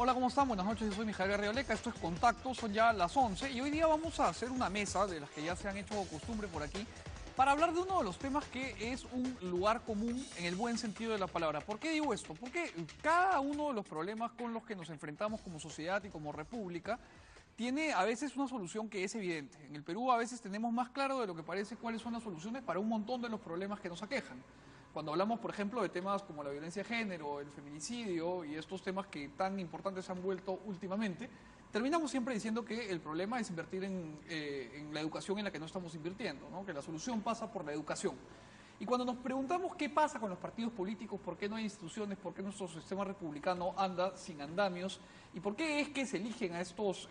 Hola, ¿cómo están? Buenas noches, yo soy Mijael Arrioleca, esto es Contacto, son ya las 11 y hoy día vamos a hacer una mesa de las que ya se han hecho costumbre por aquí para hablar de uno de los temas que es un lugar común en el buen sentido de la palabra. ¿Por qué digo esto? Porque cada uno de los problemas con los que nos enfrentamos como sociedad y como república tiene a veces una solución que es evidente. En el Perú a veces tenemos más claro de lo que parece cuáles son las soluciones para un montón de los problemas que nos aquejan. Cuando hablamos, por ejemplo, de temas como la violencia de género, el feminicidio y estos temas que tan importantes se han vuelto últimamente, terminamos siempre diciendo que el problema es invertir en la educación en la que no estamos invirtiendo, ¿no? Que la solución pasa por la educación. Y cuando nos preguntamos qué pasa con los partidos políticos, por qué no hay instituciones, por qué nuestro sistema republicano anda sin andamios y por qué es que se eligen a estos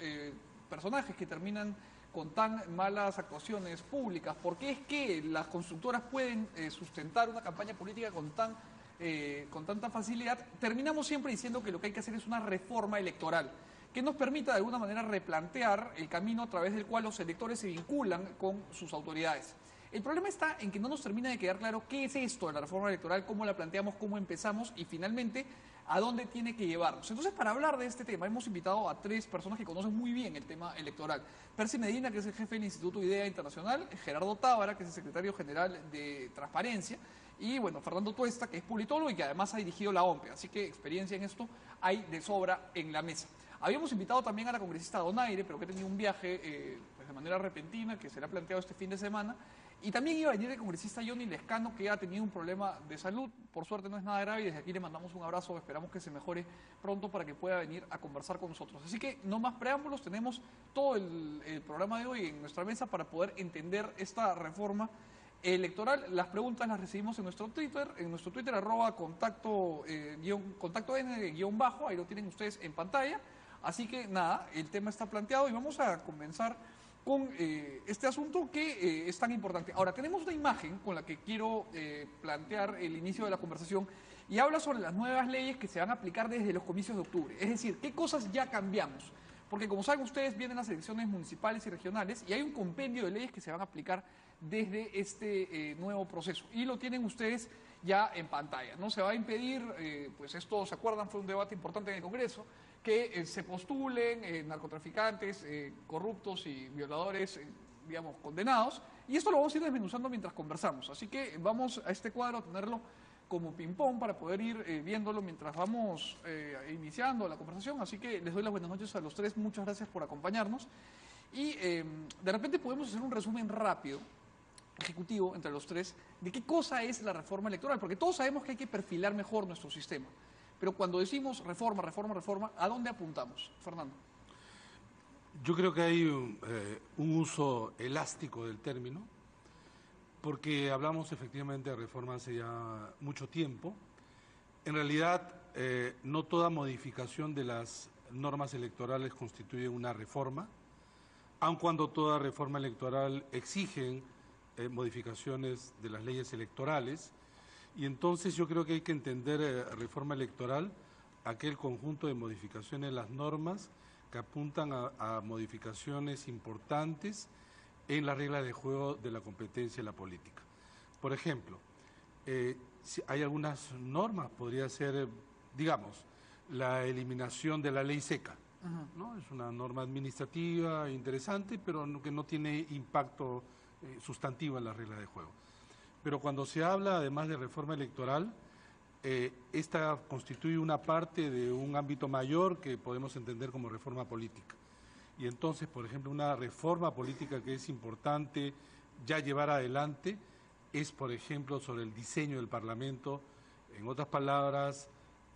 personajes que terminan con tan malas actuaciones públicas, por qué es que las constructoras pueden sustentar una campaña política con tanta facilidad, terminamos siempre diciendo que lo que hay que hacer es una reforma electoral que nos permita de alguna manera replantear el camino a través del cual los electores se vinculan con sus autoridades. El problema está en que no nos termina de quedar claro qué es esto de la reforma electoral, cómo la planteamos, cómo empezamos y finalmente a dónde tiene que llevarnos. Entonces, para hablar de este tema, hemos invitado a tres personas que conocen muy bien el tema electoral. Percy Medina, que es el jefe del Instituto IDEA Internacional, Gerardo Tábara, que es el secretario general de Transparencia, y bueno, Fernando Tuesta, que es politólogo y que además ha dirigido la OMPE, así que experiencia en esto hay de sobra en la mesa. Habíamos invitado también a la congresista Donaire, pero que ha tenido un viaje pues de manera repentina, que será planteado este fin de semana. Y también iba a venir el congresista Johnny Lescano, que ha tenido un problema de salud. Por suerte no es nada grave y desde aquí le mandamos un abrazo. Esperamos que se mejore pronto para que pueda venir a conversar con nosotros. Así que no más preámbulos, tenemos todo el programa de hoy en nuestra mesa para poder entender esta reforma electoral. Las preguntas las recibimos en nuestro Twitter arroba contacto N-bajo, ahí lo tienen ustedes en pantalla. Así que nada, el tema está planteado y vamos a comenzar con este asunto que es tan importante. Ahora, tenemos una imagen con la que quiero plantear el inicio de la conversación y habla sobre las nuevas leyes que se van a aplicar desde los comicios de octubre. Es decir, qué cosas ya cambiamos. Porque como saben ustedes, vienen las elecciones municipales y regionales y hay un compendio de leyes que se van a aplicar desde este nuevo proceso. Y lo tienen ustedes ya en pantalla. No se va a impedir, pues esto, ¿se acuerdan? Fue un debate importante en el Congreso, que se postulen narcotraficantes, corruptos y violadores, digamos, condenados. Y esto lo vamos a ir desmenuzando mientras conversamos. Así que vamos a este cuadro a tenerlo como ping-pong para poder ir viéndolo mientras vamos iniciando la conversación. Así que les doy las buenas noches a los tres. Muchas gracias por acompañarnos. Y de repente podemos hacer un resumen rápido, ejecutivo, entre los tres, de qué cosa es la reforma electoral. Porque todos sabemos que hay que perfilar mejor nuestro sistema. Pero cuando decimos reforma, reforma, reforma, ¿a dónde apuntamos? Fernando. Yo creo que hay un uso elástico del término, porque hablamos efectivamente de reforma hace ya mucho tiempo. En realidad, no toda modificación de las normas electorales constituye una reforma, aun cuando toda reforma electoral exigen modificaciones de las leyes electorales. Y entonces yo creo que hay que entender reforma electoral, aquel conjunto de modificaciones en las normas que apuntan a modificaciones importantes en la regla de juego de la competencia en la política. Por ejemplo, si hay algunas normas, podría ser, digamos, la eliminación de la ley seca, ¿no? Es una norma administrativa interesante, pero que no tiene impacto sustantivo en la regla de juego. Pero cuando se habla además de reforma electoral, esta constituye una parte de un ámbito mayor que podemos entender como reforma política. Y entonces, por ejemplo, una reforma política que es importante ya llevar adelante es, por ejemplo, sobre el diseño del Parlamento. En otras palabras,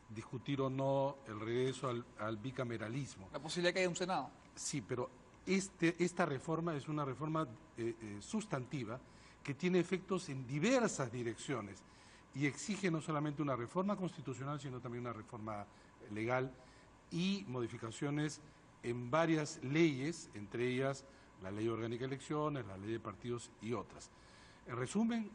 discutir o no el regreso al bicameralismo. La posibilidad de que haya un Senado. Sí, pero esta reforma es una reforma sustantiva que tiene efectos en diversas direcciones y exige no solamente una reforma constitucional, sino también una reforma legal y modificaciones en varias leyes, entre ellas la Ley Orgánica de Elecciones, la Ley de Partidos y otras. En resumen,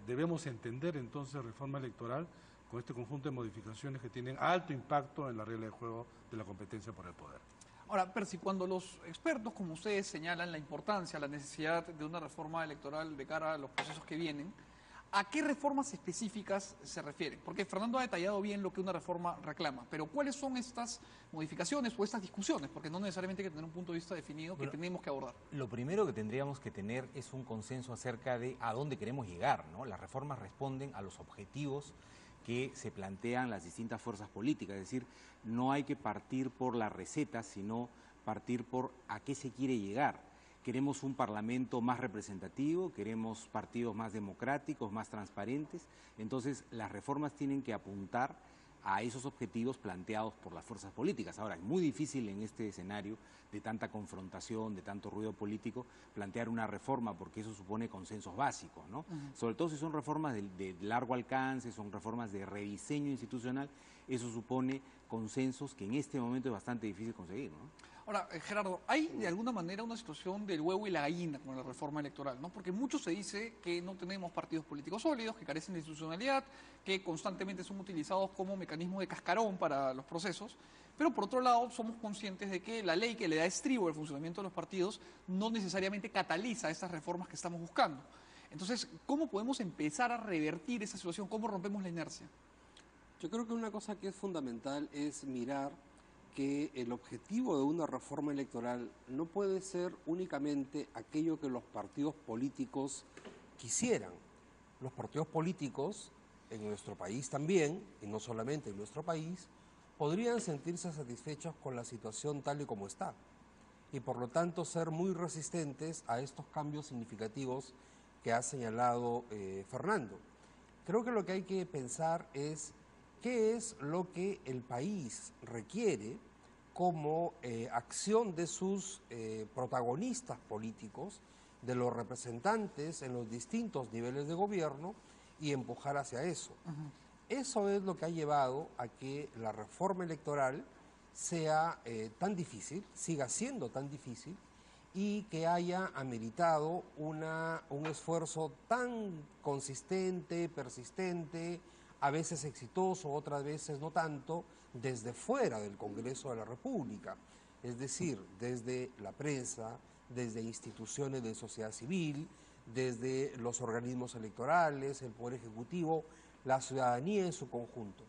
debemos entender entonces reforma electoral con este conjunto de modificaciones que tienen alto impacto en la regla de juego de la competencia por el poder. Ahora, Percy, cuando los expertos como ustedes señalan la importancia, la necesidad de una reforma electoral de cara a los procesos que vienen, ¿A qué reformas específicas se refieren? Porque Fernando ha detallado bien lo que una reforma reclama, pero ¿cuáles son estas modificaciones o estas discusiones? Porque no necesariamente hay que tener un punto de vista definido que tenemos que abordar. Lo primero que tendríamos que tener es un consenso acerca de a dónde queremos llegar, ¿no? Las reformas responden a los objetivos que se plantean las distintas fuerzas políticas, es decir, no hay que partir por la receta, sino partir por a qué se quiere llegar. Queremos un parlamento más representativo, queremos partidos más democráticos, más transparentes, entonces las reformas tienen que apuntar a esos objetivos planteados por las fuerzas políticas. Ahora, es muy difícil en este escenario de tanta confrontación, de tanto ruido político, plantear una reforma porque eso supone consensos básicos, ¿no? Sobre todo si son reformas de largo alcance, son reformas de rediseño institucional, eso supone consensos que en este momento es bastante difícil conseguir, ¿no? Ahora, Gerardo, ¿hay de alguna manera una situación del huevo y la gallina con la reforma electoral, ¿no? Porque mucho se dice que no tenemos partidos políticos sólidos, que carecen de institucionalidad, que constantemente son utilizados como mecanismo de cascarón para los procesos, pero por otro lado somos conscientes de que la ley que le da estribo al funcionamiento de los partidos no necesariamente cataliza estas reformas que estamos buscando. Entonces, ¿cómo podemos empezar a revertir esa situación? ¿Cómo rompemos la inercia? Yo creo que una cosa que es fundamental es mirar que el objetivo de una reforma electoral no puede ser únicamente aquello que los partidos políticos quisieran. Los partidos políticos, en nuestro país también, y no solamente en nuestro país, podrían sentirse satisfechos con la situación tal y como está, y por lo tanto ser muy resistentes a estos cambios significativos que ha señalado Fernando. Creo que lo que hay que pensar es qué es lo que el país requiere como acción de sus protagonistas políticos, de los representantes en los distintos niveles de gobierno y empujar hacia eso. Eso es lo que ha llevado a que la reforma electoral sea tan difícil, siga siendo tan difícil y que haya ameritado un esfuerzo tan consistente, persistente, a veces exitoso, otras veces no tanto, desde fuera del Congreso de la República, es decir, desde la prensa, desde instituciones de sociedad civil, desde los organismos electorales, el Poder Ejecutivo, la ciudadanía en su conjunto.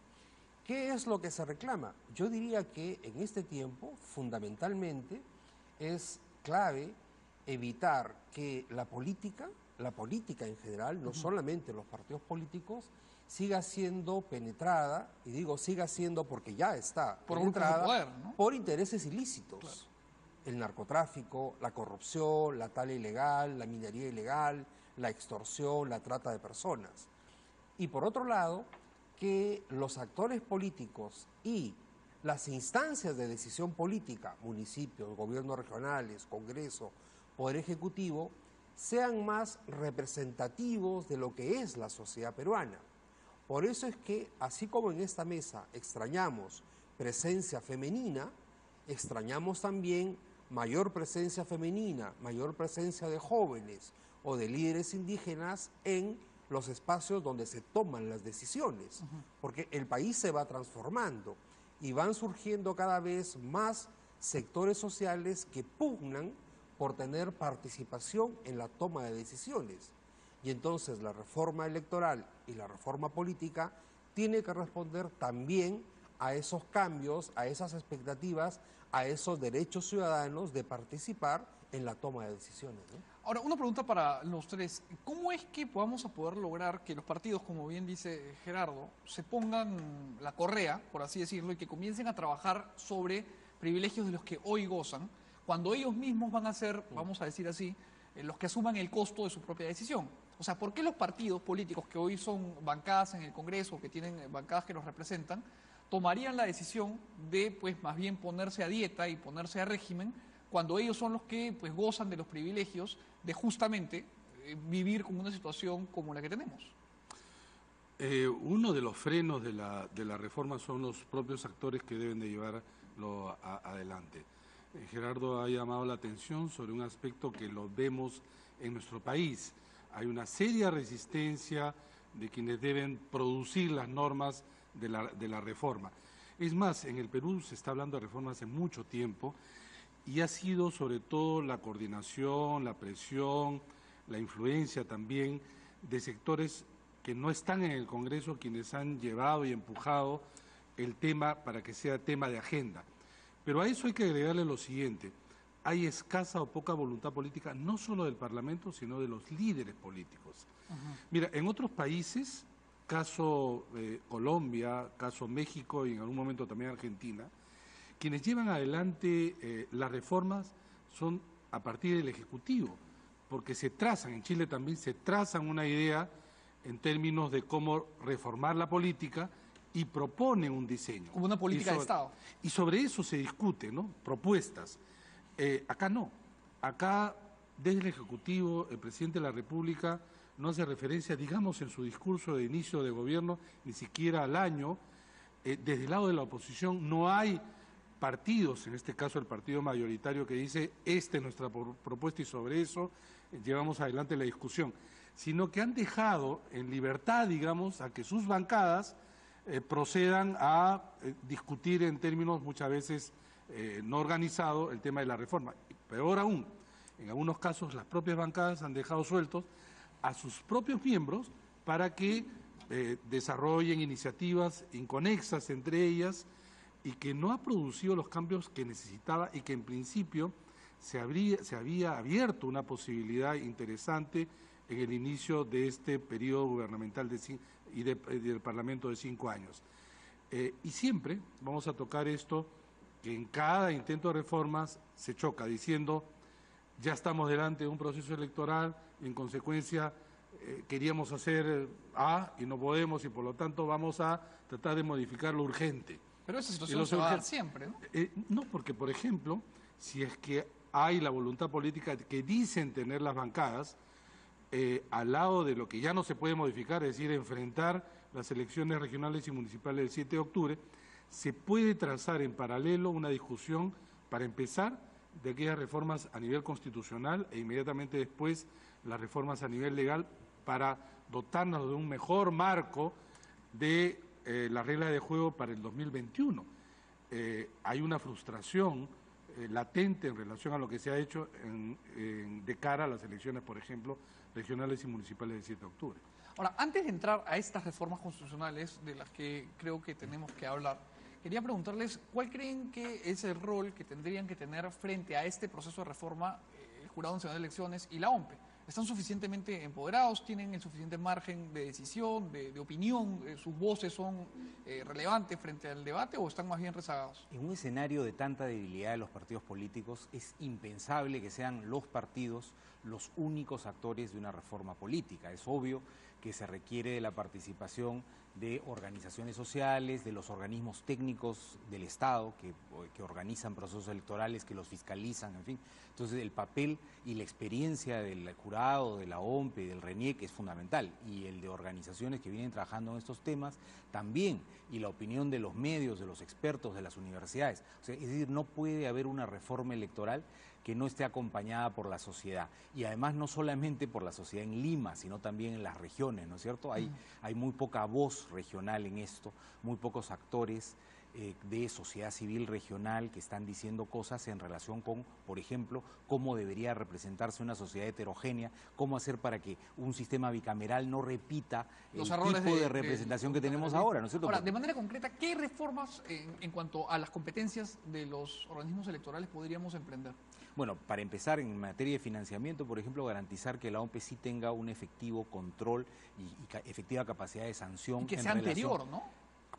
¿Qué es lo que se reclama? Yo diría que en este tiempo, fundamentalmente, es clave evitar que la política en general, no solamente los partidos políticos, siga siendo penetrada, y digo siga siendo porque ya está por penetrada, poder, ¿no? por intereses ilícitos. Claro. El narcotráfico, la corrupción, la tala ilegal, la minería ilegal, la extorsión, la trata de personas. Y por otro lado, que los actores políticos y las instancias de decisión política, municipios, gobiernos regionales, Congreso, Poder Ejecutivo, sean más representativos de lo que es la sociedad peruana. Por eso es que, así como en esta mesa extrañamos presencia femenina, extrañamos también mayor presencia femenina, mayor presencia de jóvenes o de líderes indígenas en los espacios donde se toman las decisiones, porque el país se va transformando y van surgiendo cada vez más sectores sociales que pugnan por tener participación en la toma de decisiones. Y entonces la reforma electoral y la reforma política tiene que responder también a esos cambios, a esas expectativas, a esos derechos ciudadanos de participar en la toma de decisiones, ¿no? Ahora, una pregunta para los tres. ¿Cómo es que vamos a poder lograr que los partidos, como bien dice Gerardo, se pongan la correa, por así decirlo, y que comiencen a trabajar sobre privilegios de los que hoy gozan, cuando ellos mismos van a ser, vamos a decir así, los que asuman el costo de su propia decisión? O sea, ¿por qué los partidos políticos que hoy son bancadas en el Congreso, que tienen bancadas que los representan, tomarían la decisión de, pues, más bien ponerse a dieta y ponerse a régimen, cuando ellos son los que, pues, gozan de los privilegios de justamente vivir con una situación como la que tenemos? Uno de los frenos de la reforma son los propios actores que deben de llevarlo adelante. Gerardo ha llamado la atención sobre un aspecto que lo vemos en nuestro país. Hay una seria resistencia de quienes deben producir las normas de la reforma. Es más, en el Perú se está hablando de reforma hace mucho tiempo y ha sido sobre todo la coordinación, la presión, la influencia también de sectores que no están en el Congreso quienes han llevado y empujado el tema para que sea tema de agenda. Pero a eso hay que agregarle lo siguiente: hay escasa o poca voluntad política, no solo del Parlamento, sino de los líderes políticos. Mira, en otros países, caso Colombia, caso México y en algún momento también Argentina, quienes llevan adelante las reformas son a partir del Ejecutivo, porque se trazan, en Chile también se trazan una idea en términos de cómo reformar la política y proponen un diseño. Como una política de Estado. Y sobre eso se discute, ¿no? Propuestas. Acá no. Acá, desde el Ejecutivo, el presidente de la República no hace referencia, digamos, en su discurso de inicio de gobierno, ni siquiera al año. Desde el lado de la oposición no hay partidos, en este caso el partido mayoritario, que dice, esta es nuestra propuesta y sobre eso llevamos adelante la discusión, sino que han dejado en libertad, digamos, a que sus bancadas procedan a discutir en términos muchas veces no organizados el tema de la reforma. Peor aún, en algunos casos las propias bancadas han dejado sueltos a sus propios miembros para que desarrollen iniciativas inconexas entre ellas y que no ha producido los cambios que necesitaba y que en principio se había abierto una posibilidad interesante en el inicio de este periodo gubernamental y del Parlamento de 5 años. Y siempre vamos a tocar esto, que en cada intento de reformas se choca, diciendo, ya estamos delante de un proceso electoral, y en consecuencia queríamos hacer A y no podemos, y por lo tanto vamos a tratar de modificar lo urgente. Pero esa situación se va a dar siempre, ¿no? No, porque, por ejemplo, si es que hay la voluntad política que dicen tener las bancadas, al lado de lo que ya no se puede modificar, es decir, enfrentar las elecciones regionales y municipales del 7 de octubre, se puede trazar en paralelo una discusión para empezar de aquellas reformas a nivel constitucional e inmediatamente después las reformas a nivel legal para dotarnos de un mejor marco de la regla de juego para el 2021. Hay una frustración latente en relación a lo que se ha hecho de cara a las elecciones, por ejemplo, regionales y municipales del 7 de octubre. Ahora, antes de entrar a estas reformas constitucionales de las que creo que tenemos que hablar, quería preguntarles cuál creen que es el rol que tendrían que tener frente a este proceso de reforma el Jurado Nacional de Elecciones y la OMPE. ¿Están suficientemente empoderados? ¿Tienen el suficiente margen de decisión, de opinión? ¿Sus voces son relevantes frente al debate o están más bien rezagados? En un escenario de tanta debilidad de los partidos políticos es impensable que sean los partidos los únicos actores de una reforma política. Es obvio que se requiere de la participación de organizaciones sociales, de los organismos técnicos del Estado que organizan procesos electorales, que los fiscalizan, en fin. Entonces el papel y la experiencia del jurado, de la OMPE, del RENIEC es fundamental, y el de organizaciones que vienen trabajando en estos temas también, y la opinión de los medios, de los expertos, de las universidades. O sea, es decir, no puede haber una reforma electoral que no esté acompañada por la sociedad, y además no solamente por la sociedad en Lima, sino también en las regiones, ¿no es cierto? Hay muy poca voz regional en esto, muy pocos actores de sociedad civil regional que están diciendo cosas en relación con, por ejemplo, cómo debería representarse una sociedad heterogénea, cómo hacer para que un sistema bicameral no repita los el errores tipo de representación que tenemos ahora, ¿no es cierto? Ahora, de manera concreta, ¿qué reformas en cuanto a las competencias de los organismos electorales podríamos emprender? Bueno, para empezar, en materia de financiamiento, por ejemplo, garantizar que la OMPE sí tenga un efectivo control y efectiva capacidad de sanción. Y que sea anterior, ¿no?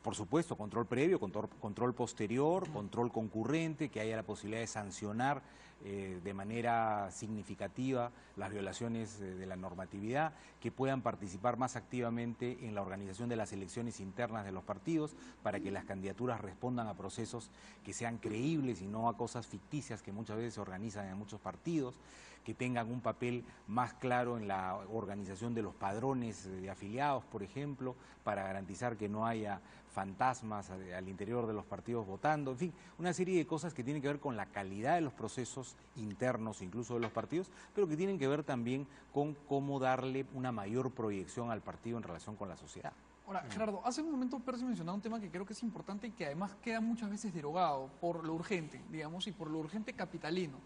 Por supuesto, control previo, control posterior, control concurrente, que haya la posibilidad de sancionar de manera significativa las violaciones de la normatividad, que puedan participar más activamente en la organización de las elecciones internas de los partidos, para que las candidaturas respondan a procesos que sean creíbles y no a cosas ficticias que muchas veces se organizan en muchos partidos, que tengan un papel más claro en la organización de los padrones de afiliados, por ejemplo, para garantizar que no haya fantasmas al interior de los partidos votando, en fin, una serie de cosas que tienen que ver con la calidad de los procesos internos, incluso de los partidos, pero que tienen que ver también con cómo darle una mayor proyección al partido en relación con la sociedad. Ahora, Gerardo, hace un momento Percy mencionaba un tema que creo que es importante y que además queda muchas veces derogado por lo urgente, digamos, y por lo urgente capitalino.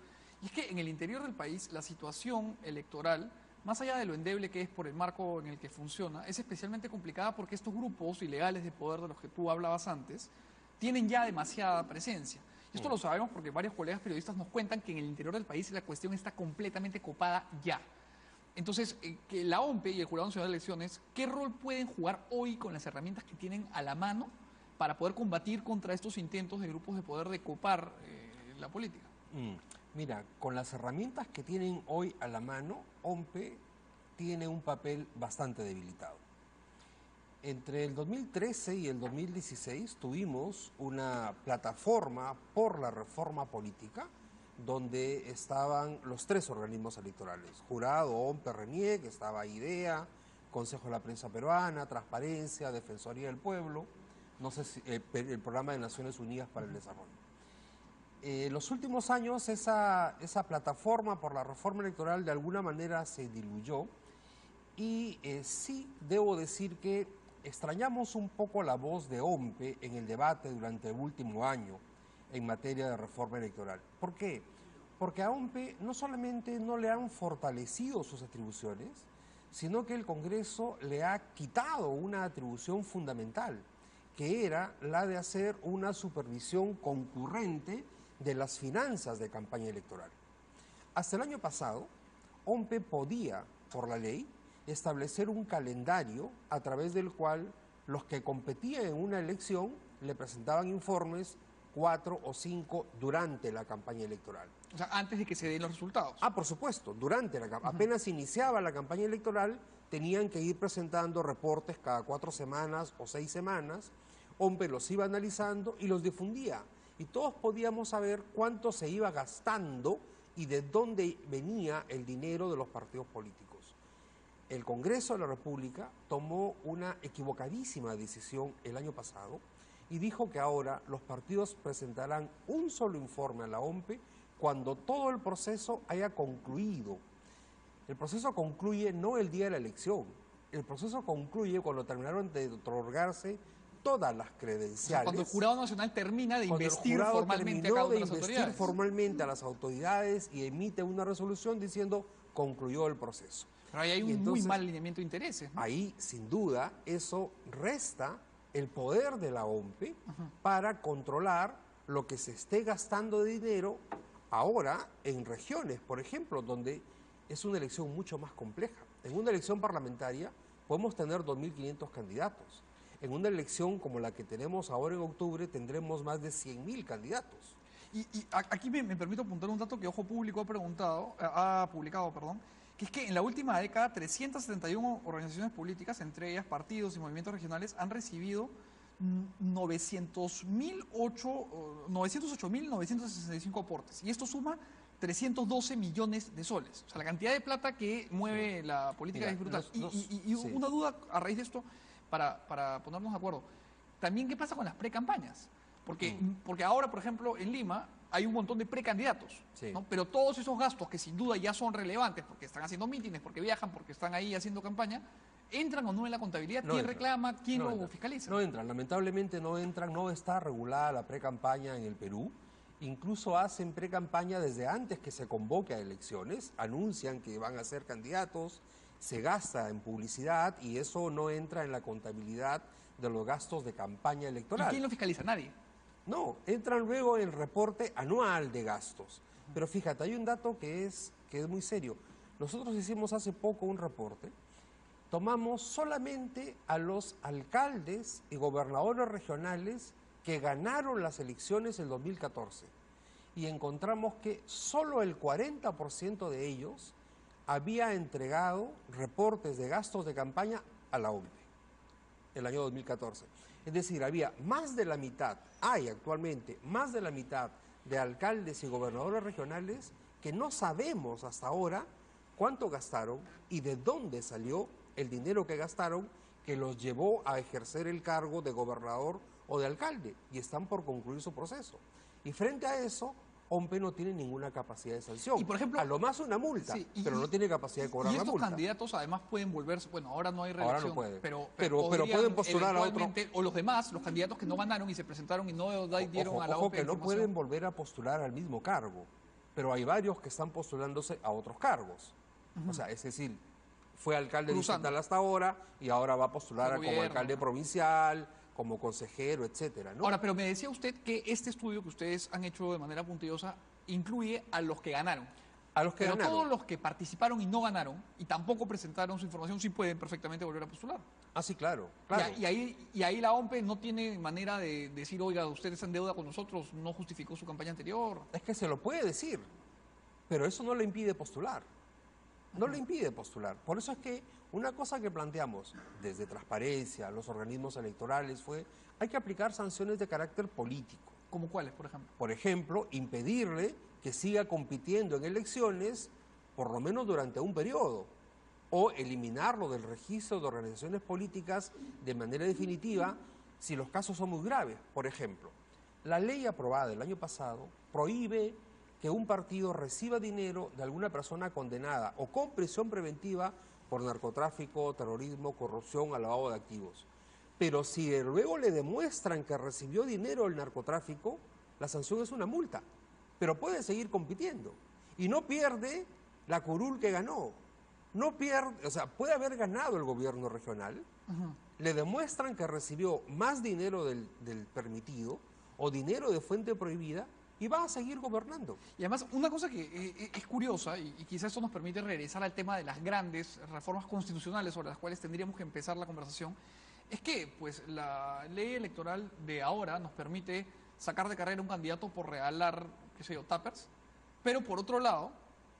Y es que en el interior del país la situación electoral más allá de lo endeble que es por el marco en el que funciona, es especialmente complicada porque estos grupos ilegales de poder de los que tú hablabas antes tienen ya demasiada presencia. Y esto lo sabemos porque varios colegas periodistas nos cuentan que en el interior del país la cuestión está completamente copada ya. Entonces, que la OMPE y el Jurado Nacional de Elecciones, ¿qué rol pueden jugar hoy con las herramientas que tienen a la mano para poder combatir contra estos intentos de grupos de poder de copar la política? Mira, con las herramientas que tienen hoy a la mano, OMPE tiene un papel bastante debilitado. Entre el 2013 y el 2016 tuvimos una plataforma por la reforma política donde estaban los 3 organismos electorales, Jurado, OMPE, RENIEC, estaba IDEA, Consejo de la Prensa Peruana, Transparencia, Defensoría del Pueblo, no sé si, el Programa de Naciones Unidas para el Desarrollo. En los últimos años esa plataforma por la reforma electoral de alguna manera se diluyó y sí debo decir que extrañamos un poco la voz de OMPE en el debate durante el último año en materia de reforma electoral. ¿Por qué? Porque a OMPE no solamente no le han fortalecido sus atribuciones, sino que el Congreso le ha quitado una atribución fundamental, que era la de hacer una supervisión concurrente de las finanzas de campaña electoral. Hasta el año pasado, OMPE podía, por la ley, establecer un calendario a través del cual los que competían en una elección le presentaban informes 4 o 5 durante la campaña electoral. O sea, antes de que se den los resultados. Ah, por supuesto, durante apenas iniciaba la campaña electoral, tenían que ir presentando reportes cada 4 semanas o 6 semanas, OMPE los iba analizando y los difundía. Y todos podíamos saber cuánto se iba gastando y de dónde venía el dinero de los partidos políticos. El Congreso de la República tomó una equivocadísima decisión el año pasado y dijo que ahora los partidos presentarán un solo informe a la OMPE cuando todo el proceso haya concluido. El proceso concluye no el día de la elección, el proceso concluye cuando terminaron de otorgarse todas las credenciales. O sea, cuando el Jurado Nacional termina de investir formalmente a cada una de las autoridades. Formalmente a las autoridades y emite una resolución diciendo concluyó el proceso. Pero ahí hay un muy mal alineamiento de intereses, ¿no? Ahí, sin duda, eso resta el poder de la OMPE para controlar lo que se esté gastando de dinero ahora en regiones, por ejemplo, donde es una elección mucho más compleja. En una elección parlamentaria podemos tener 2.500 candidatos. En una elección como la que tenemos ahora en octubre tendremos más de 100.000 candidatos. Y aquí me permito apuntar un dato que Ojo Público ha publicado, que es que en la última década 371 organizaciones políticas, entre ellas partidos y movimientos regionales, han recibido 908.965 aportes. Y esto suma 312 millones de soles. O sea, la cantidad de plata que mueve la política es brutal. Una duda a raíz de esto, para ponernos de acuerdo. También, ¿qué pasa con las precampañas? Porque ahora, por ejemplo, en Lima hay un montón de precandidatos, ¿no? Pero todos esos gastos que sin duda ya son relevantes porque están haciendo mítines, porque viajan, porque están ahí haciendo campaña, ¿entran o no en la contabilidad? ¿Quién reclama? ¿Quién lo fiscaliza? No entran, lamentablemente no entran, no está regulada la precampaña en el Perú. Incluso hacen precampaña desde antes que se convoque a elecciones, anuncian que van a ser candidatos, se gasta en publicidad y eso no entra en la contabilidad de los gastos de campaña electoral. ¿Y quién lo fiscaliza? Nadie. No, entran luego en el reporte anual de gastos. Pero fíjate, hay un dato que es muy serio. Nosotros hicimos hace poco un reporte, tomamos solamente a los alcaldes y gobernadores regionales que ganaron las elecciones en 2014 y encontramos que solo el 40% de ellos había entregado reportes de gastos de campaña a la OMPE el año 2014. Es decir, había más de la mitad, hay actualmente más de la mitad de alcaldes y gobernadores regionales que no sabemos hasta ahora cuánto gastaron y de dónde salió el dinero que gastaron que los llevó a ejercer el cargo de gobernador o de alcalde y están por concluir su proceso. Y frente a eso, OMPE no tiene ninguna capacidad de sanción. Y por ejemplo, a lo más una multa, pero no tiene capacidad de cobrar la multa. Y estos candidatos además pueden volverse, bueno, ahora no hay reelección, ahora no puede. pero pueden postular a otro. O los demás, los candidatos que no ganaron y se presentaron y no dieron a la OMPE que no pueden volver a postular al mismo cargo, pero hay varios que están postulándose a otros cargos. O sea, es decir, fue alcalde Cruzando. distrital hasta ahora y ahora va a postular Al como gobierno, alcalde ¿no? provincial, como consejero, etcétera, ¿no? Ahora, pero me decía usted que este estudio que ustedes han hecho de manera puntillosa incluye a los que ganaron. A los que Pero ganaron. todos los que participaron y no ganaron y tampoco presentaron su información sí pueden perfectamente volver a postular. Ah, sí, claro, claro. Y ahí la OMPE no tiene manera de decir, oiga, usted está en deuda con nosotros, no justificó su campaña anterior. Es que se lo puede decir, pero eso no le impide postular. No le impide postular. Por eso es que una cosa que planteamos desde Transparencia, los organismos electorales, fue hay que aplicar sanciones de carácter político. ¿Como cuáles, por ejemplo? Por ejemplo, impedirle que siga compitiendo en elecciones por lo menos durante un periodo, o eliminarlo del registro de organizaciones políticas de manera definitiva si los casos son muy graves. Por ejemplo, la ley aprobada el año pasado prohíbe que un partido reciba dinero de alguna persona condenada o con prisión preventiva por narcotráfico, terrorismo, corrupción o lavado de activos. Pero si luego le demuestran que recibió dinero del narcotráfico, la sanción es una multa, pero puede seguir compitiendo y no pierde la curul que ganó. No pierde, o sea, puede haber ganado el gobierno regional, le demuestran que recibió más dinero del permitido o dinero de fuente prohibida y va a seguir gobernando. Y además, una cosa que es curiosa, y quizás esto nos permite regresar al tema de las grandes reformas constitucionales sobre las cuales tendríamos que empezar la conversación, es que pues la ley electoral de ahora nos permite sacar de carrera un candidato por regalar, qué sé yo, tuppers, pero por otro lado,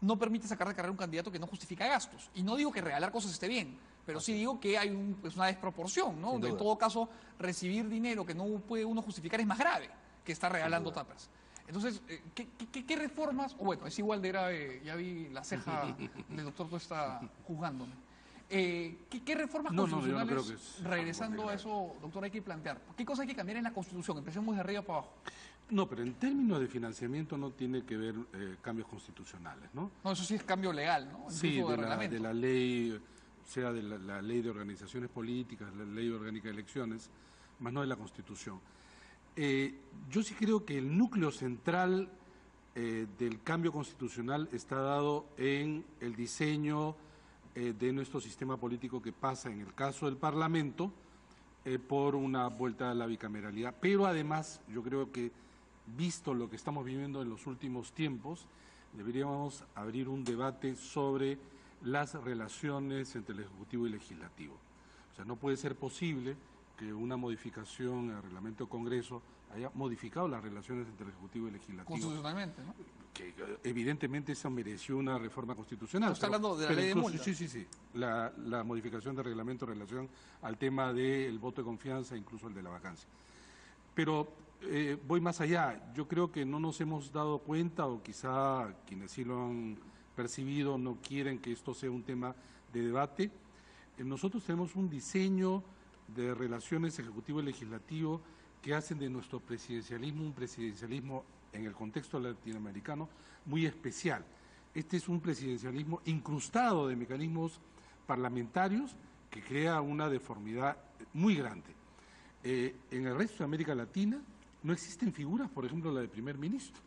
no permite sacar de carrera un candidato que no justifica gastos. Y no digo que regalar cosas esté bien, pero sí digo que hay una desproporción, ¿no? Sin duda. En todo caso, recibir dinero que no puede uno justificar es más grave que estar regalando tuppers. Entonces, ¿qué reformas? O bueno, es igual de grave, ya vi la ceja del doctor Tuesta juzgándome. ¿Qué reformas No, yo no constitucionales, creo que es regresando algo a de eso, doctor, hay que plantear? ¿Qué cosa hay que cambiar en la Constitución? Empecemos de arriba para abajo. No, pero en términos de financiamiento no tiene que ver cambios constitucionales, ¿no? No, eso sí es cambio legal, ¿no? Incluso Sí, de reglamento. la ley, sea de la ley de organizaciones políticas, la ley orgánica de elecciones, más no de la Constitución. Yo sí creo que el núcleo central del cambio constitucional está dado en el diseño de nuestro sistema político que pasa, en el caso del Parlamento, por una vuelta a la bicameralidad. Pero además, yo creo que, visto lo que estamos viviendo en los últimos tiempos, deberíamos abrir un debate sobre las relaciones entre el Ejecutivo y el Legislativo. O sea, no puede ser posible que una modificación al reglamento del Congreso haya modificado las relaciones entre el Ejecutivo y el Legislativo. Constitucionalmente, ¿no? Que evidentemente eso mereció una reforma constitucional. Está hablando de la ley de incluso, multas. sí. La modificación del reglamento en relación al tema del voto de confianza, incluso el de la vacancia. Pero voy más allá. Yo creo que no nos hemos dado cuenta, o quizá quienes sí lo han percibido no quieren que esto sea un tema de debate. Nosotros tenemos un diseño de relaciones ejecutivo y legislativo que hacen de nuestro presidencialismo un presidencialismo en el contexto latinoamericano muy especial. Este es un presidencialismo incrustado de mecanismos parlamentarios que crea una deformidad muy grande. En el resto de América Latina no existen figuras, por ejemplo, la de primer ministro.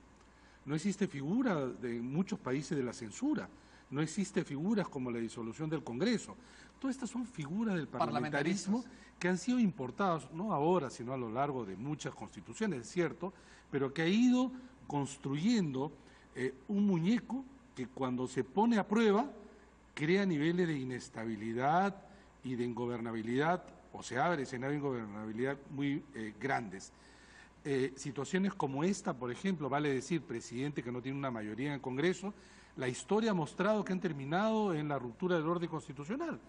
No existe figura de muchos países de la censura. No existe figuras como la disolución del Congreso. Todas estas son figuras del parlamentarismo que han sido importadas, no ahora, sino a lo largo de muchas constituciones, es cierto, pero que ha ido construyendo un muñeco que cuando se pone a prueba crea niveles de inestabilidad y de ingobernabilidad, o se abre escenarios de ingobernabilidad muy grandes. Situaciones como esta, por ejemplo, vale decir, presidente que no tiene una mayoría en el Congreso, la historia ha mostrado que han terminado en la ruptura del orden constitucional.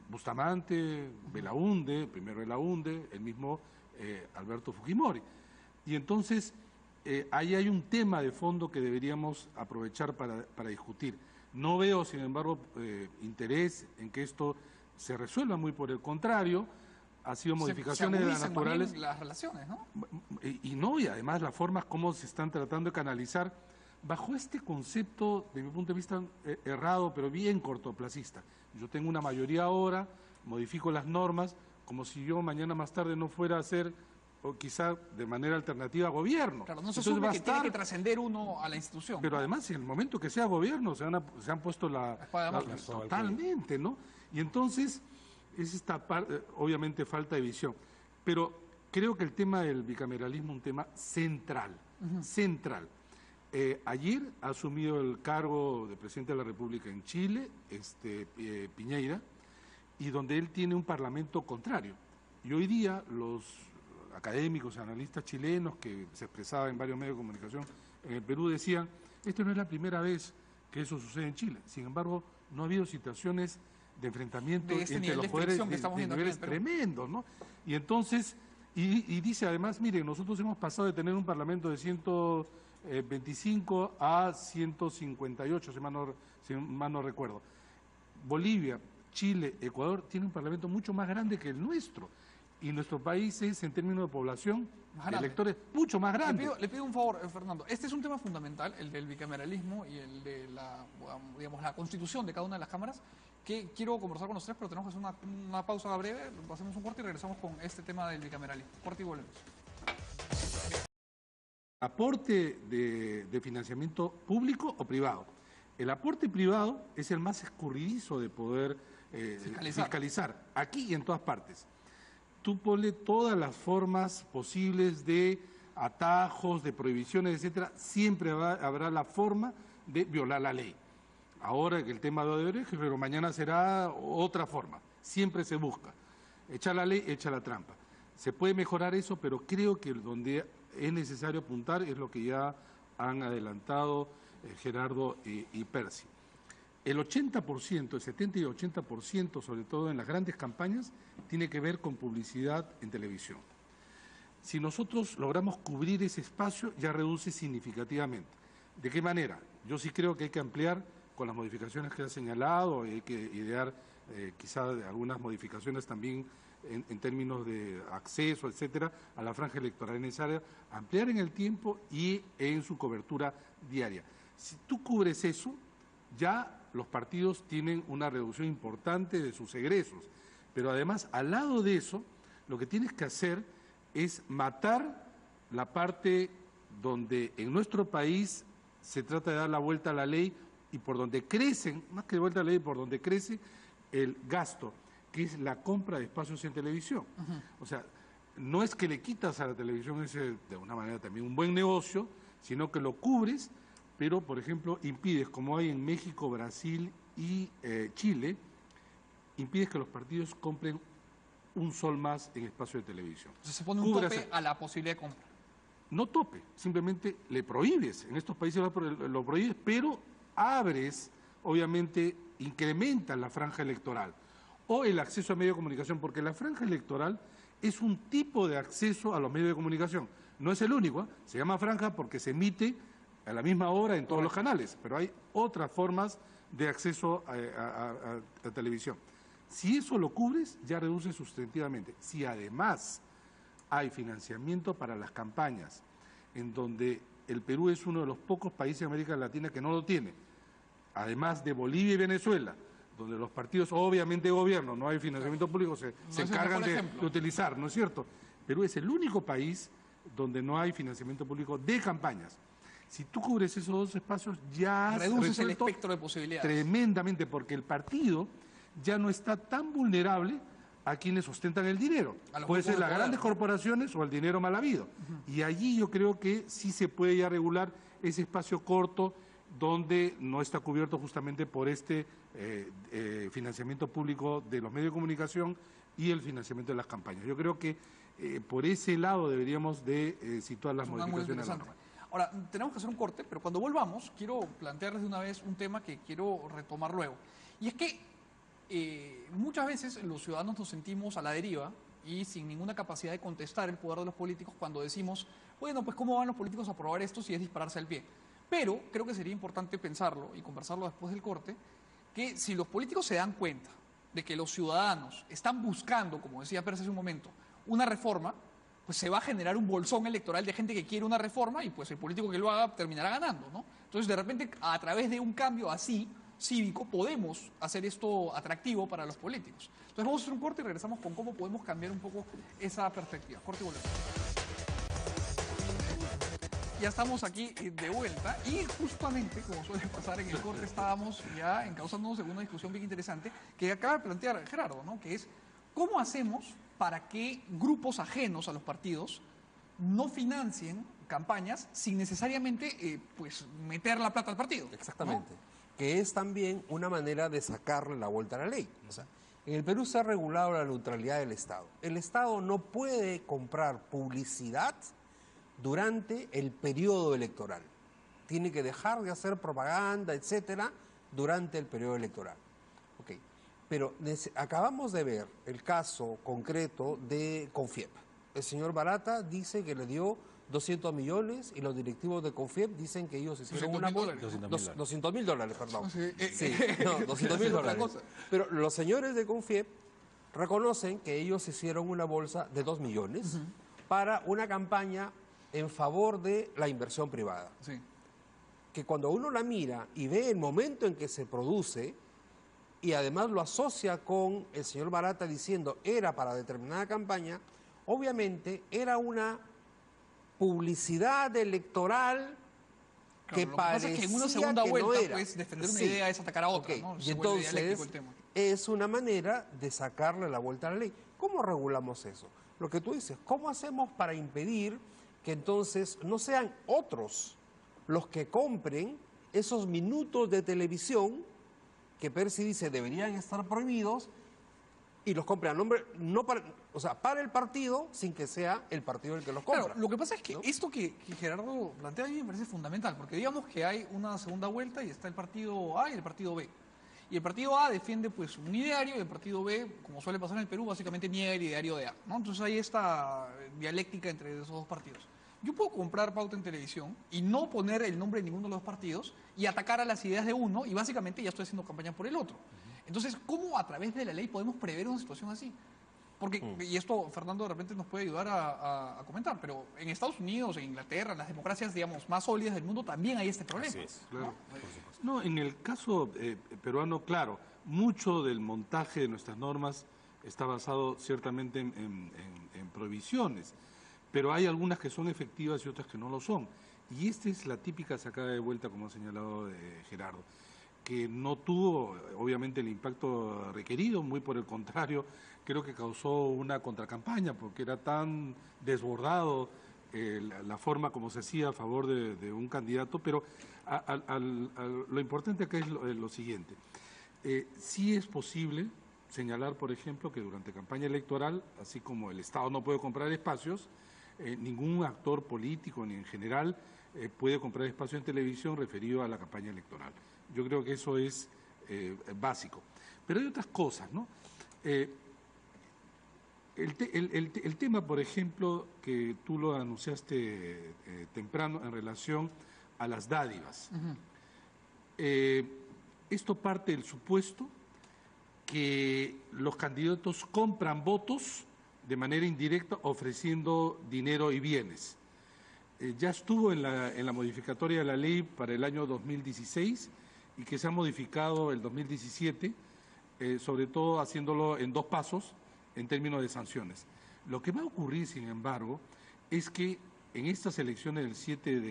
Bustamante, Belaúnde, primero Belaúnde, el mismo Alberto Fujimori. Y entonces, ahí hay un tema de fondo que deberíamos aprovechar para discutir. No veo, sin embargo, interés en que esto se resuelva, muy por el contrario, ha sido modificaciones de las agudizan naturales. más bien las relaciones, ¿no? Y además las formas como se están tratando de canalizar bajo este concepto, de mi punto de vista, errado, pero bien cortoplacista. Yo tengo una mayoría ahora, modifico las normas, como si yo mañana más tarde no fuera a hacer, o quizá de manera alternativa, gobierno. Claro, no se Entonces asume va a que tiene estar- que trascender uno a la institución. Pero además, en el momento que sea gobierno, se han puesto espada de Damocles. totalmente, ¿no? Y entonces, es esta parte, obviamente falta de visión, pero creo que el tema del bicameralismo es un tema central, central. Ayer ha asumido el cargo de presidente de la República en Chile, Piñera, y donde él tiene un parlamento contrario. Y hoy día los académicos, analistas chilenos que se expresaban en varios medios de comunicación en el Perú decían, esto no es la primera vez que eso sucede en Chile. Sin embargo, no ha habido situaciones de enfrentamiento entre los poderes de niveles tremendos, ¿no? Y entonces, y dice además, miren, nosotros hemos pasado de tener un parlamento de 125 a 158, si mal no recuerdo. Bolivia, Chile, Ecuador tienen un parlamento mucho más grande que el nuestro. Y nuestro país es, en términos de población, de electores, mucho más grande. Le pido un favor, Fernando. Este es un tema fundamental, el del bicameralismo y el de la constitución de cada una de las cámaras, que quiero conversar con los tres, pero tenemos que hacer una pausa breve, hacemos un corte y regresamos con este tema del bicameralismo. Corte y volvemos. Aporte de financiamiento público o privado. El aporte privado es el más escurridizo de poder fiscalizar, aquí y en todas partes. Tú ponle todas las formas posibles de atajos, de prohibiciones, etcétera, siempre habrá la forma de violar la ley. Ahora que el tema de Odebrecht, pero mañana será otra forma. Siempre se busca. Echa la ley, echa la trampa. Se puede mejorar eso, pero creo que donde es necesario apuntar es lo que ya han adelantado Gerardo y Percy. El 80%, el 70 y 80%, sobre todo en las grandes campañas, tiene que ver con publicidad en televisión. Si nosotros logramos cubrir ese espacio, ya reduce significativamente. ¿De qué manera? Yo sí creo que hay que ampliar con las modificaciones que ha señalado, y hay que idear quizá algunas modificaciones también en términos de acceso, etcétera, a la franja electoral necesaria, ampliar en el tiempo y en su cobertura diaria. Si tú cubres eso, ya los partidos tienen una reducción importante de sus egresos, pero además, al lado de eso, lo que tienes que hacer es matar la parte donde en nuestro país se trata de dar la vuelta a la ley y por donde crecen, más que de vuelta a la ley, por donde crece el gasto, que es la compra de espacios en televisión. O sea, no es que le quitas a la televisión ese, de una manera también un buen negocio, sino que lo cubres, pero, por ejemplo, impides, como hay en México, Brasil y Chile, impides que los partidos compren un sol más en espacio de televisión. Entonces se pone un tope a la posibilidad de compra. No tope, simplemente le prohíbes. En estos países lo prohíbes, pero abres, obviamente, incrementas la franja electoral o el acceso a medios de comunicación, porque la franja electoral es un tipo de acceso a los medios de comunicación. No es el único, se llama franja porque se emite a la misma hora en todos los canales, pero hay otras formas de acceso a televisión. Si eso lo cubres, ya reduce sustantivamente. Si además hay financiamiento para las campañas, en donde el Perú es uno de los pocos países de América Latina que no lo tiene, además de Bolivia y Venezuela, donde los partidos, obviamente de gobierno, no hay financiamiento público, se encargan de utilizar, ¿no es cierto? Perú es el único país donde no hay financiamiento público de campañas. Si tú cubres esos dos espacios, ya reduces el espectro de posibilidades. Tremendamente, porque el partido ya no está tan vulnerable a quienes ostentan el dinero. Puede ser las grandes corporaciones o el dinero mal habido. Y allí yo creo que sí se puede ya regular ese espacio corto donde no está cubierto justamente por este financiamiento público de los medios de comunicación y el financiamiento de las campañas. Yo creo que por ese lado deberíamos de situar las modificaciones a la norma. Ahora, tenemos que hacer un corte, pero cuando volvamos quiero plantearles de una vez un tema que quiero retomar luego. Y es que muchas veces los ciudadanos nos sentimos a la deriva y sin ninguna capacidad de contestar el poder de los políticos cuando decimos, bueno, pues ¿cómo van los políticos a aprobar esto si es dispararse al pie? Pero creo que sería importante pensarlo y conversarlo después del corte, que si los políticos se dan cuenta de que los ciudadanos están buscando, como decía Pérez hace un momento, una reforma, pues se va a generar un bolsón electoral de gente que quiere una reforma y pues el político que lo haga terminará ganando, ¿no? Entonces, de repente, a través de un cambio así, cívico, podemos hacer esto atractivo para los políticos. Entonces, vamos a hacer un corte y regresamos con cómo podemos cambiar un poco esa perspectiva. Corte y volvemos. Ya estamos aquí de vuelta y justamente, como suele pasar en el corte, estábamos ya encauzándonos en una discusión bien interesante que acaba de plantear Gerardo, ¿no? Que es, ¿cómo hacemos para que grupos ajenos a los partidos no financien campañas sin necesariamente pues meter la plata al partido? Exactamente. Que es también una manera de sacarle la vuelta a la ley. O sea, en el Perú se ha regulado la neutralidad del Estado. El Estado no puede comprar publicidad durante el periodo electoral. Tiene que dejar de hacer propaganda, etcétera, durante el periodo electoral. Ok. Pero acabamos de ver el caso concreto de Confiep. El señor Barata dice que le dio 200 millones y los directivos de Confiep dicen que ellos hicieron una bolsa. $200.000, perdón. Sí, no, $200.000. Pero los señores de Confiep reconocen que ellos hicieron una bolsa de 2 millones para una campaña en favor de la inversión privada. Sí. Que cuando uno la mira y ve el momento en que se produce y además lo asocia con el señor Barata diciendo era para determinada campaña, obviamente era una publicidad electoral que Claro, lo que pasa parecía es que en una segunda vuelta, no era. pues, defender una idea es atacar a otra, Ok, ¿no? y Se vuelve entonces dialéctico el tema. es una manera de sacarle la vuelta a la ley. ¿Cómo regulamos eso? Lo que tú dices, ¿cómo hacemos para impedir que entonces no sean otros los que compren esos minutos de televisión que Percy dice deberían estar prohibidos y los compre a nombre, no para, o sea, para el partido sin que sea el partido el que los compra? Claro, lo que pasa es que ¿no? esto que Gerardo plantea a mí me parece fundamental, porque digamos que hay una segunda vuelta y está el partido A y el partido B. Y el partido A defiende pues un ideario y el partido B, como suele pasar en el Perú, básicamente niega el ideario de A, ¿no? Entonces hay esta dialéctica entre esos dos partidos. Yo puedo comprar pauta en televisión y no poner el nombre de ninguno de los dos partidos y atacar a las ideas de uno y básicamente ya estoy haciendo campaña por el otro. Entonces, ¿cómo a través de la ley podemos prever una situación así? Porque, y esto Fernando de repente nos puede ayudar a comentar, pero en Estados Unidos, en Inglaterra, en las democracias, digamos, más sólidas del mundo, también hay este problema. Así es. Claro. No, en el caso peruano, claro, mucho del montaje de nuestras normas está basado ciertamente en prohibiciones, pero hay algunas que son efectivas y otras que no lo son. Y esta es la típica sacada de vuelta, como ha señalado Gerardo, que no tuvo obviamente el impacto requerido, muy por el contrario, creo que causó una contracampaña porque era tan desbordado la forma como se hacía a favor de un candidato, pero lo importante acá es lo siguiente. Sí es posible señalar, por ejemplo, que durante campaña electoral, así como el Estado no puede comprar espacios, ningún actor político ni en general puede comprar espacio en televisión referido a la campaña electoral. Yo creo que eso es básico. Pero hay otras cosas, ¿no? El tema, por ejemplo, que tú lo anunciaste temprano en relación a las dádivas. Esto parte del supuesto que los candidatos compran votos de manera indirecta ofreciendo dinero y bienes. Ya estuvo en la modificatoria de la ley para el año 2016 y que se ha modificado el 2017, sobre todo haciéndolo en 2 pasos en términos de sanciones. Lo que va a ocurrir, sin embargo, es que en estas elecciones del 7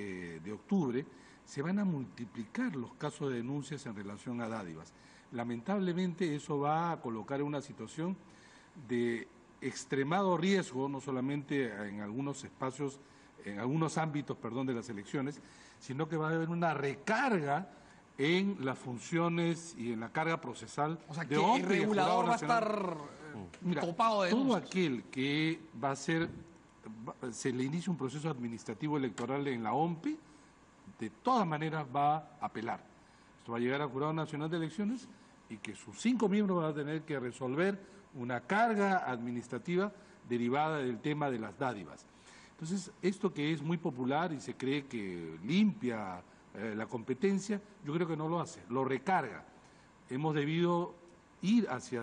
de octubre se van a multiplicar los casos de denuncias en relación a dádivas. Lamentablemente eso va a colocar en una situación de extremado riesgo, no solamente en algunos espacios, en algunos ámbitos, perdón, de las elecciones, sino que va a haber una recarga en las funciones y en la carga procesal. O sea, de que OMPE el y el regulador Jurado va a Nacional. estar Mira, topado de todo denuncias. aquel que va a ser, se le inicia un proceso administrativo electoral en la OMPE, de todas maneras va a apelar. Esto va a llegar al Jurado Nacional de Elecciones y que sus 5 miembros van a tener que resolver una carga administrativa derivada del tema de las dádivas. Entonces, esto que es muy popular y se cree que limpia la competencia, yo creo que no lo hace, lo recarga. Hemos debido ir hacia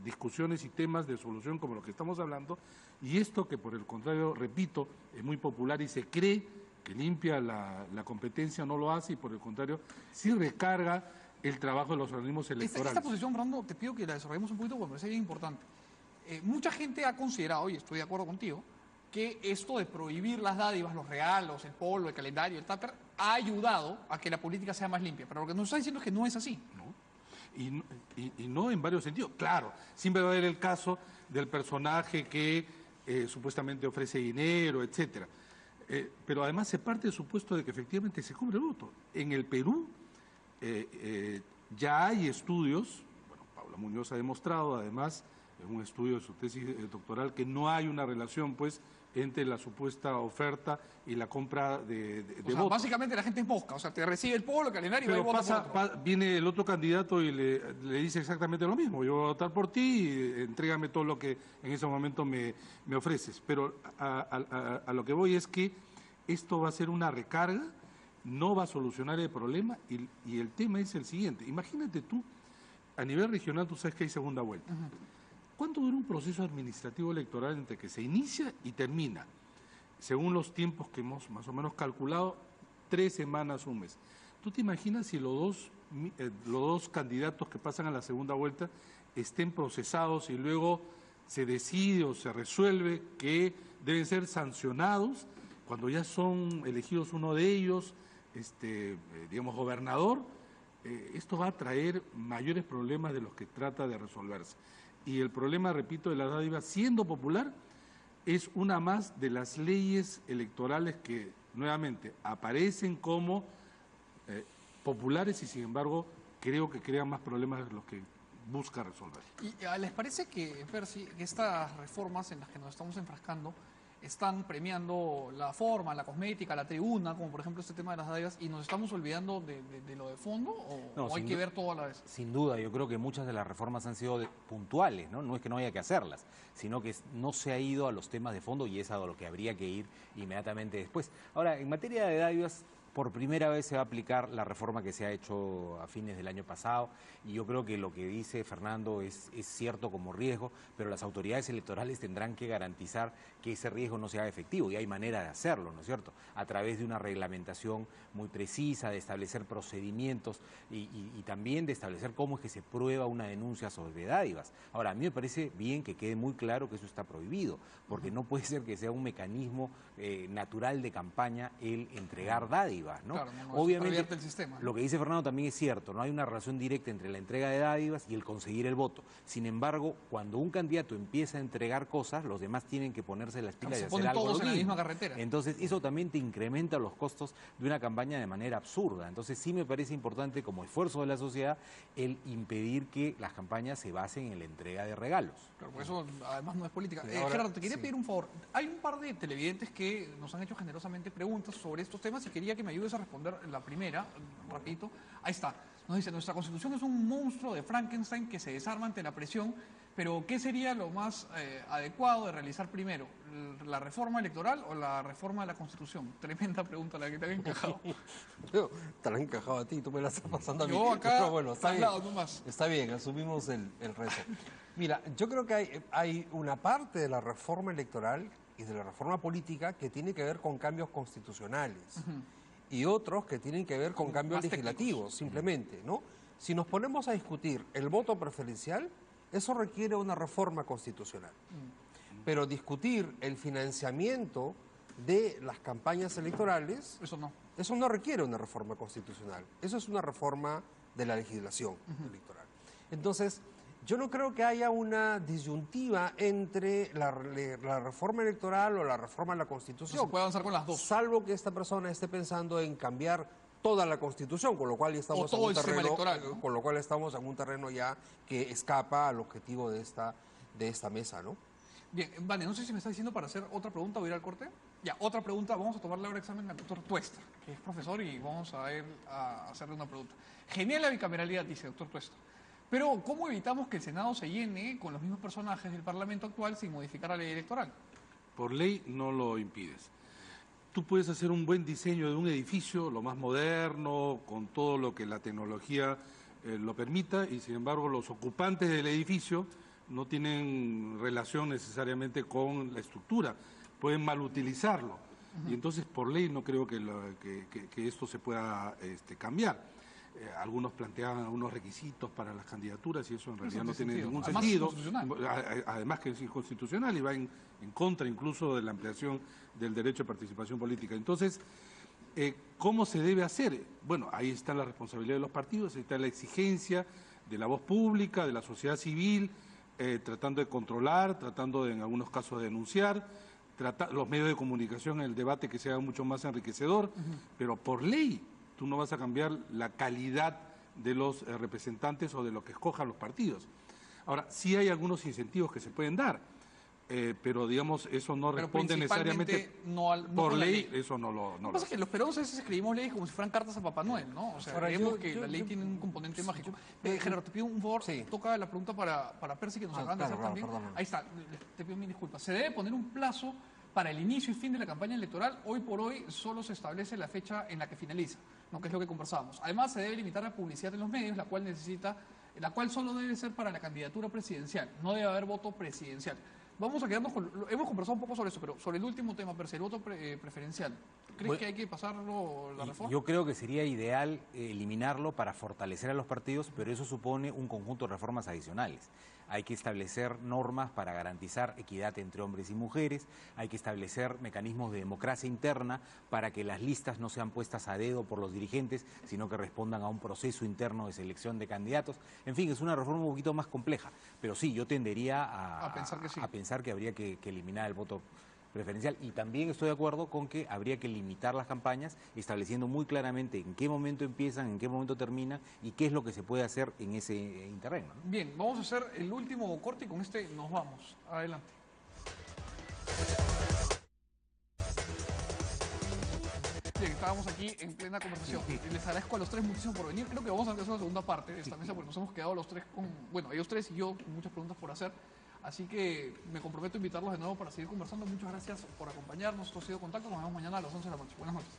discusiones y temas de solución como los que estamos hablando, y esto que por el contrario, repito, es muy popular y se cree que limpia la competencia, no lo hace, y por el contrario, sí recarga el trabajo de los organismos electorales. Esta posición, Fernando, te pido que la desarrollemos un poquito porque me parece bien importante. Mucha gente ha considerado, y estoy de acuerdo contigo, que esto de prohibir las dádivas, los regalos, el polo, el calendario, el tupper, ha ayudado a que la política sea más limpia. Pero lo que nos está diciendo es que no es así. ¿no? Y no en varios sentidos. Claro, siempre va a haber el caso del personaje que supuestamente ofrece dinero, etcétera. Pero además se parte del supuesto de que efectivamente se cumple el voto. En el Perú ya hay estudios, bueno, Paula Muñoz ha demostrado además en un estudio de su tesis doctoral que no hay una relación pues entre la supuesta oferta y la compra de votos. Básicamente la gente es mosca, o sea, te recibe el polo, el calendario y va y vota por otro. Viene el otro candidato y le dice exactamente lo mismo, yo voy a votar por ti, entrégame todo lo que en ese momento me ofreces. Pero a lo que voy es que esto va a ser una recarga, no va a solucionar el problema y el tema es el siguiente. Imagínate tú, a nivel regional tú sabes que hay segunda vuelta. ¿Cuánto dura un proceso administrativo electoral entre que se inicia y termina? Según los tiempos que hemos más o menos calculado, 3 semanas, un mes. ¿Tú te imaginas si los dos candidatos que pasan a la segunda vuelta estén procesados y luego se decide o se resuelve que deben ser sancionados cuando ya son elegidos uno de ellos, digamos, gobernador? Esto va a traer mayores problemas de los que trata de resolverse. Y el problema, repito, de la dádiva, siendo popular, es una más de las leyes electorales que, nuevamente, aparecen como populares y, sin embargo, creo que crean más problemas de los que busca resolver. ¿Y les parece que, Percy, que estas reformas en las que nos estamos enfrascando están premiando la forma, la cosmética, la tribuna, como por ejemplo este tema de las dádivas, y nos estamos olvidando de lo de fondo, o hay que ver todo a la vez? Sin duda, yo creo que muchas de las reformas han sido puntuales, ¿no? No es que no haya que hacerlas, sino que no se ha ido a los temas de fondo y es a lo que habría que ir inmediatamente después. Ahora, en materia de dádivas, por primera vez se va a aplicar la reforma que se ha hecho a fines del año pasado y yo creo que lo que dice Fernando es cierto como riesgo, pero las autoridades electorales tendrán que garantizar que ese riesgo no sea efectivo y hay manera de hacerlo, ¿no es cierto? A través de una reglamentación muy precisa, de establecer procedimientos y también de establecer cómo es que se prueba una denuncia sobre dádivas. Ahora, a mí me parece bien que quede muy claro que eso está prohibido, porque no puede ser que sea un mecanismo natural de campaña el entregar dádivas, ¿no? Claro, obviamente el sistema, ¿no? Lo que dice Fernando también es cierto, no hay una relación directa entre la entrega de dádivas y el conseguir el voto. Sin embargo, cuando un candidato empieza a entregar cosas, los demás tienen que ponerse las pilas y hacer algo todos lo en la mismo. misma carretera. Entonces, eso también te incrementa los costos de una campaña de manera absurda. Entonces, sí me parece importante, como esfuerzo de la sociedad, el impedir que las campañas se basen en la entrega de regalos. Claro, por eso además no es política. Sí, ahora, Gerardo, te quería sí. pedir un favor. Hay un par de televidentes que nos han hecho generosamente preguntas sobre estos temas y quería que me ayudes a responder la primera, rapidito. Ahí está. Nos dice, nuestra Constitución es un monstruo de Frankenstein que se desarma ante la presión, pero ¿qué sería lo más adecuado de realizar primero? ¿La reforma electoral o la reforma de la Constitución? Tremenda pregunta la que te había encajado. Te la han encajado a ti, tú me la estás pasando a mí. Yo acá, Pero bueno, está bien. nomás. Está bien, asumimos el reto. Mira, yo creo que hay una parte de la reforma electoral y de la reforma política que tiene que ver con cambios constitucionales y otros que tienen que ver con cambios Más legislativos, simplemente, ¿no? Si nos ponemos a discutir el voto preferencial, eso requiere una reforma constitucional. Pero discutir el financiamiento de las campañas electorales, eso no requiere una reforma constitucional, eso es una reforma de la legislación electoral. Entonces, yo no creo que haya una disyuntiva entre la reforma electoral o la reforma de la Constitución. Se puede avanzar con las dos. Salvo que esta persona esté pensando en cambiar toda la Constitución, con lo cual ya estamos en un terreno, electoral, ¿no? con lo cual estamos en un terreno ya que escapa al objetivo de esta mesa, ¿no? Bien, vale, no sé si me está diciendo para hacer otra pregunta o ir al corte. Ya, otra pregunta, vamos a tomarle ahora examen al doctor Tuesta, que es profesor, y vamos a ir a hacerle una pregunta. Genial la bicameralidad, dice doctor Tuesta. Pero, ¿cómo evitamos que el Senado se llene con los mismos personajes del Parlamento actual sin modificar la ley electoral? Por ley no lo impides. Tú puedes hacer un buen diseño de un edificio, lo más moderno, con todo lo que la tecnología lo permita, y sin embargo los ocupantes del edificio no tienen relación necesariamente con la estructura, pueden malutilizarlo. Y entonces por ley no creo que esto se pueda cambiar. algunos planteaban algunos requisitos para las candidaturas y eso en realidad no tiene tiene ningún sentido. sentido. Además que es inconstitucional y va en contra incluso de la ampliación del derecho de participación política. Entonces, ¿cómo se debe hacer? Bueno, ahí está la responsabilidad de los partidos, ahí está la exigencia de la voz pública, de la sociedad civil, tratando de controlar, tratando de, en algunos casos de denunciar, los medios de comunicación, el debate que sea mucho más enriquecedor, pero por ley tú no vas a cambiar la calidad de los representantes o de lo que escojan los partidos. Ahora, sí hay algunos incentivos que se pueden dar, pero digamos, eso no responde necesariamente por ley, eso no lo... Lo que pasa es que los peruanos a veces escribimos leyes como si fueran cartas a Papá Noel, ¿no? O sea, creemos que la ley tiene un componente mágico. Gerardo, te pido un favor, toca la pregunta para Percy, que nos acaban de hacer también. Ahí está, te pido mil disculpas. ¿Se debe poner un plazo para el inicio y fin de la campaña electoral? Hoy por hoy solo se establece la fecha en la que finaliza, ¿no? Que es lo que conversábamos. Además, se debe limitar la publicidad en los medios, la cual solo debe ser para la candidatura presidencial, no debe haber voto presidencial. Vamos a quedarnos con... Hemos conversado un poco sobre eso, pero sobre el último tema, Percy, el voto preferencial. ¿Crees que hay que pasarlo la reforma? Yo creo que sería ideal eliminarlo para fortalecer a los partidos, pero eso supone un conjunto de reformas adicionales. Hay que establecer normas para garantizar equidad entre hombres y mujeres, hay que establecer mecanismos de democracia interna para que las listas no sean puestas a dedo por los dirigentes, sino que respondan a un proceso interno de selección de candidatos. En fin, es una reforma un poquito más compleja, pero sí, yo tendería a pensar que habría que eliminar el voto preferencial, y también estoy de acuerdo con que habría que limitar las campañas estableciendo muy claramente en qué momento empiezan, en qué momento terminan y qué es lo que se puede hacer en ese interregno, ¿no? Bien, vamos a hacer el último corte y con este nos vamos. Adelante. Bien, estábamos aquí en plena conversación. Les agradezco a los tres muchísimo por venir. Creo que vamos a hacer una segunda parte de esta mesa porque nos hemos quedado los tres con, bueno, ellos tres y yo con muchas preguntas por hacer. Así que me comprometo a invitarlos de nuevo para seguir conversando. Muchas gracias por acompañarnos. Esto ha sido Contacto. Nos vemos mañana a las 11 de la noche. Buenas noches.